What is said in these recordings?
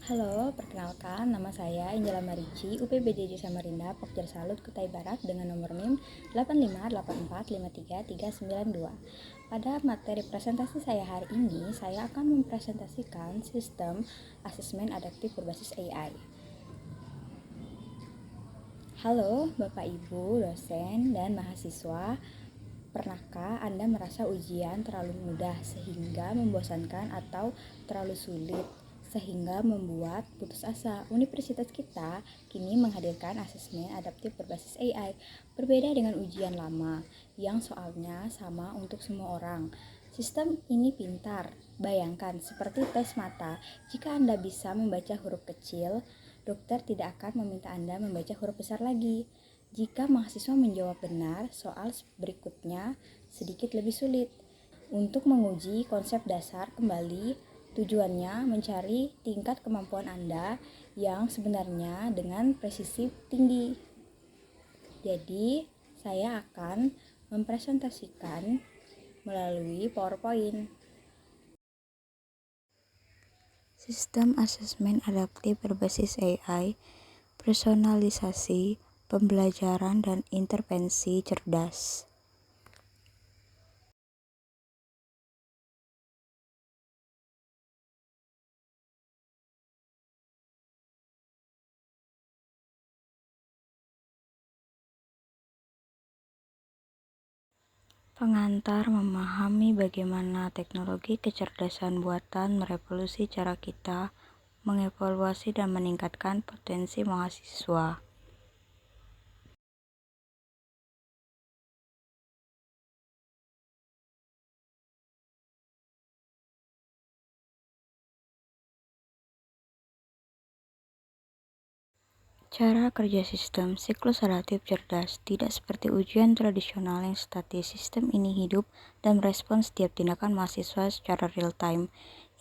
Halo, perkenalkan nama saya Angela Marici, UPBJJ Samarinda, Pokja Salut, Kutai Barat dengan nomor NIM 8584533392. Pada materi presentasi saya hari ini, saya akan mempresentasikan sistem asesmen adaptif berbasis AI. Halo Bapak Ibu, dosen, dan mahasiswa. Pernahkah Anda merasa ujian terlalu mudah sehingga membosankan atau terlalu sulit sehingga membuat putus asa? Universitas kita kini menghadirkan asesmen adaptif berbasis AI. Berbeda dengan ujian lama yang soalnya sama untuk semua orang. Sistem ini pintar. Bayangkan seperti tes mata. Jika Anda bisa membaca huruf kecil, dokter tidak akan meminta Anda membaca huruf besar lagi. Jika mahasiswa menjawab benar, soal berikutnya sedikit lebih sulit. Untuk menguji konsep dasar kembali, tujuannya mencari tingkat kemampuan Anda yang sebenarnya dengan presisi tinggi. Jadi, saya akan mempresentasikan melalui PowerPoint. Sistem asesmen adaptif berbasis AI, personalisasi, pembelajaran, dan intervensi cerdas. Pengantar memahami bagaimana teknologi kecerdasan buatan merevolusi cara kita mengevaluasi dan meningkatkan potensi mahasiswa. Cara kerja sistem siklus adaptif cerdas tidak seperti ujian tradisional yang statis. Sistem ini hidup dan merespons setiap tindakan mahasiswa secara real time.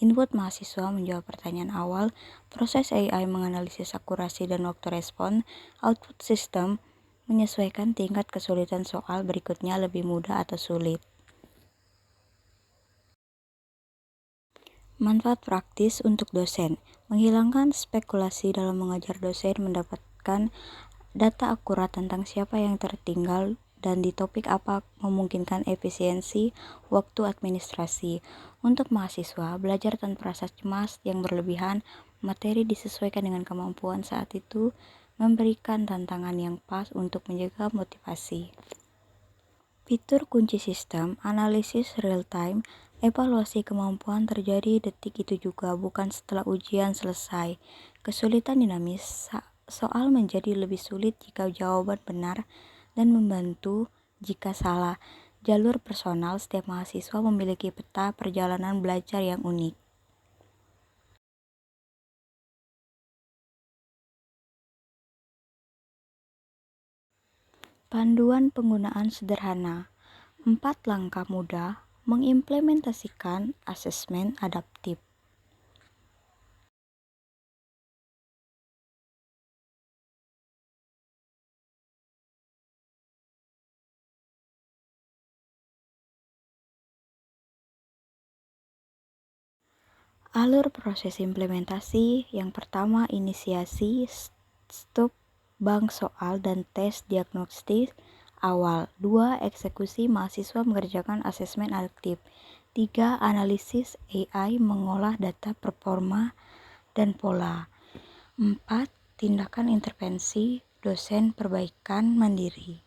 Input mahasiswa menjawab pertanyaan awal, proses AI menganalisis akurasi dan waktu respon, output sistem menyesuaikan tingkat kesulitan soal berikutnya lebih mudah atau sulit. Manfaat praktis untuk dosen, menghilangkan spekulasi dalam mengajar. Dosen mendapatkan data akurat tentang siapa yang tertinggal dan di topik apa, memungkinkan efisiensi waktu administrasi. Untuk mahasiswa, belajar tanpa rasa cemas yang berlebihan, materi disesuaikan dengan kemampuan saat itu, memberikan tantangan yang pas untuk menjaga motivasi. Fitur kunci sistem, analisis real time, evaluasi kemampuan terjadi detik itu juga, bukan setelah ujian selesai. Kesulitan dinamis, soal menjadi lebih sulit jika jawaban benar dan membantu jika salah. Jalur personal, setiap mahasiswa memiliki peta perjalanan belajar yang unik. Panduan penggunaan sederhana, 4 langkah mudah mengimplementasikan asesmen adaptif. Alur proses implementasi, yang pertama inisiasi, stop bank soal dan tes diagnostik awal. 2. Eksekusi, mahasiswa mengerjakan asesmen adaptif. 3. Analisis, AI mengolah data performa dan pola. 4. Tindakan intervensi, dosen perbaikan mandiri.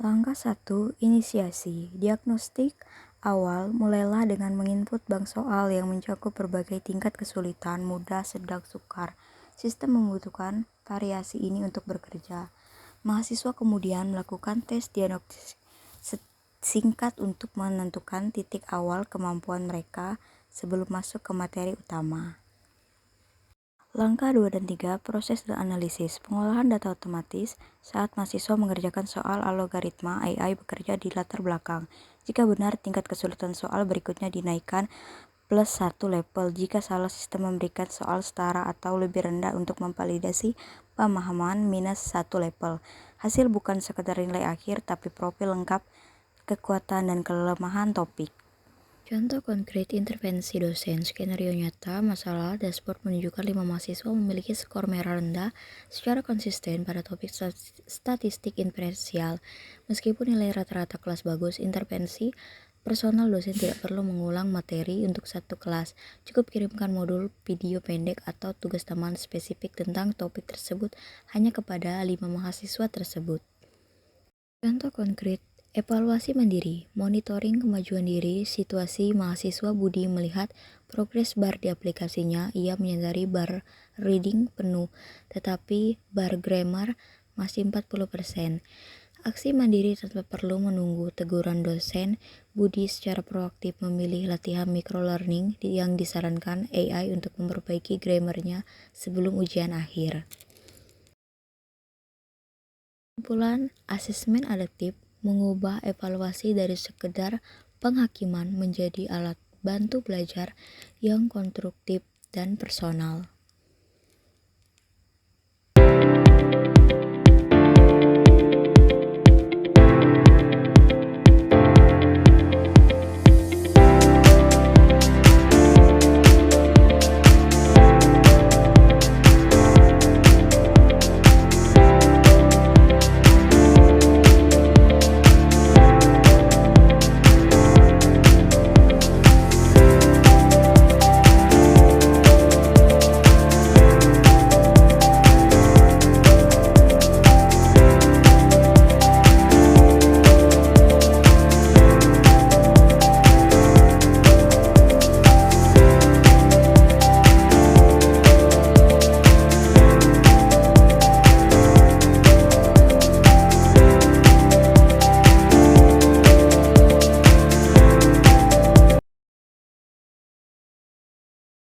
Langkah 1. Inisiasi. Diagnostik awal, mulailah dengan menginput bank soal yang mencakup berbagai tingkat kesulitan, mudah, sedang, sukar. Sistem membutuhkan variasi ini untuk bekerja. Mahasiswa kemudian melakukan tes diagnostik singkat untuk menentukan titik awal kemampuan mereka sebelum masuk ke materi utama. Langkah 2 dan 3, proses dan analisis. Pengolahan data otomatis. Saat mahasiswa mengerjakan soal algoritma, AI bekerja di latar belakang. Jika benar, tingkat kesulitan soal berikutnya dinaikkan plus 1 level. Jika salah, sistem memberikan soal setara atau lebih rendah untuk memvalidasi pemahaman minus 1 level. Hasil bukan sekedar nilai akhir, tapi profil lengkap kekuatan dan kelemahan topik. Contoh konkret intervensi dosen, skenario nyata, masalah, dashboard menunjukkan 5 mahasiswa memiliki skor merah rendah secara konsisten pada topik statistik inferensial. Meskipun nilai rata-rata kelas bagus, intervensi personal dosen tidak perlu mengulang materi untuk satu kelas. Cukup kirimkan modul video pendek atau tugas tambahan spesifik tentang topik tersebut hanya kepada 5 mahasiswa tersebut. Contoh konkret, evaluasi mandiri, monitoring kemajuan diri, situasi mahasiswa Budi melihat progres bar di aplikasinya, ia menyadari bar reading penuh, tetapi bar grammar masih 40%. Aksi mandiri tanpa perlu menunggu teguran dosen, Budi secara proaktif memilih latihan microlearning yang disarankan AI untuk memperbaiki grammarnya sebelum ujian akhir. Kesimpulan, asesmen adaptif mengubah evaluasi dari sekedar penghakiman menjadi alat bantu belajar yang konstruktif dan personal.